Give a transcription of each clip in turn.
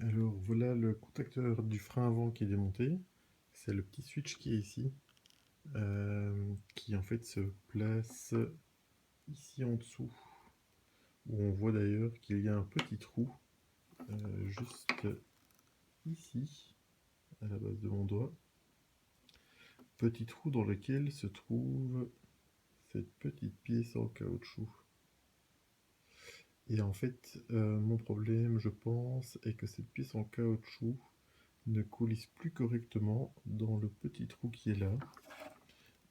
Alors voilà le contacteur du frein avant qui est démonté. C'est le petit switch qui est ici, qui en fait se place ici en dessous, où on voit d'ailleurs qu'il y a un petit trou juste ici, à la base de mon doigt. Petit trou dans lequel se trouve cette petite pièce en caoutchouc. Et en fait, mon problème, je pense, est que cette pièce en caoutchouc ne coulisse plus correctement dans le petit trou qui est là.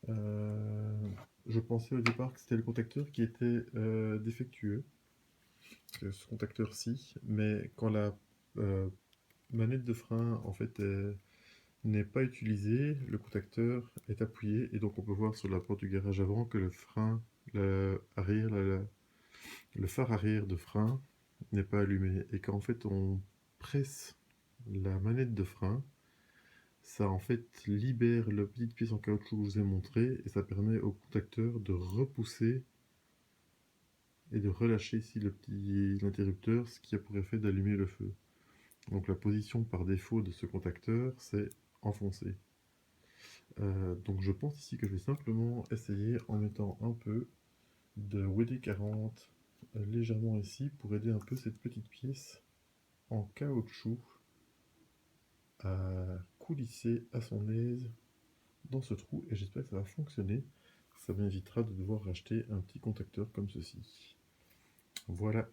Je pensais au départ que c'était le contacteur qui était défectueux, ce contacteur-ci, mais quand la manette de frein en fait n'est pas utilisée, le contacteur est appuyé et donc on peut voir sur la porte du garage avant que le frein arrière, le phare arrière de frein n'est pas allumé et qu'en fait on presse la manette de frein, ça en fait libère la petite pièce en caoutchouc que je vous ai montré et ça permet au contacteur de repousser et de relâcher ici le petit interrupteur, ce qui a pour effet d'allumer le feu. Donc la position par défaut de ce contacteur, c'est enfoncé. Donc je pense ici que je vais simplement essayer en mettant un peu de WD-40 légèrement ici pour aider un peu cette petite pièce en caoutchouc à coulisser à son aise dans ce trou et j'espère que ça va fonctionner. Ça m'évitera de devoir racheter un petit contacteur comme ceci. Voilà.